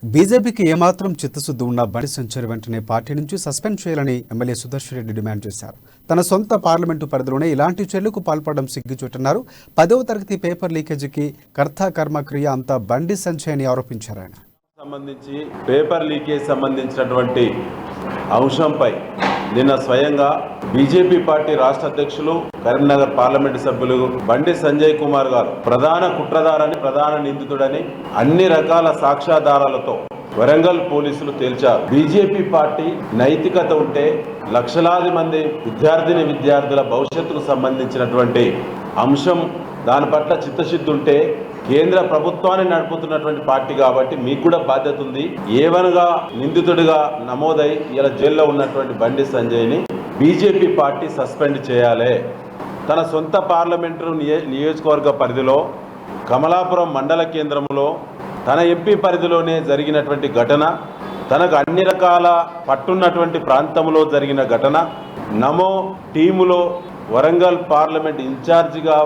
బీజేపీకి ఏమాత్రం చిత్తశుద్ధి ఉన్న బండి సంజయ్ వెంటనే పార్టీ నుంచి సస్పెండ్ చేయాలని ఎమ్మెల్యే సుదర్శన్ రెడ్డి డిమాండ్ చేశారు. తన సొంత పార్లమెంటు పరిధిలోనే ఇలాంటి చర్యలకు పాల్పడడం సిగ్గుచేటన్నారు. 10వ తరగతి పేపర్ లీకేజీకి కర్మ క్రియ అంతా బండి సంజయ్ అని ఆరోపించారు. ఆయన సంబంధించి పేపర్ లీకేజ్ సంబంధించినటువంటి అంశంపై నిన్న స్వయంగా బీజేపీ పార్టీ రాష్ట్ర అధ్యక్షులు కరీంనగర్ పార్లమెంటు సభ్యులు బండి సంజయ్ కుమార్ గారు ప్రధాన కుట్రదారని, ప్రధాన నిందితుడని అన్ని రకాల సాక్ష్యాధారాలతో వరంగల్ పోలీసులు తేల్చారు. బీజేపీ పార్టీ నైతికత ఉంటే లక్షలాది మంది విద్యార్థుల భవిష్యత్తుకు సంబంధించినటువంటి అంశం, దాని పట్ల చిత్తశుద్ధి ఉంటే కేంద్ర ప్రభుత్వాన్ని నడుపుతున్నటువంటి పార్టీ కాబట్టి మీకు కూడా బాధ్యత ఉంది. ఏవనగా నిందితుడిగా నమోదై ఇలా జైల్లో ఉన్నటువంటి బండి సంజయ్ని బీజేపీ పార్టీ సస్పెండ్ చేయాలి. తన సొంత పార్లమెంటు నియోజకవర్గ పరిధిలో కమలాపురం మండల కేంద్రంలో తన ఎంపీ పరిధిలోనే జరిగినటువంటి ఘటన, తనకు అన్ని రకాల పట్టున్నటువంటి ప్రాంతంలో జరిగిన ఘటన, నమో టీములో వరంగల్ పార్లమెంట్ ఇన్ఛార్జిగా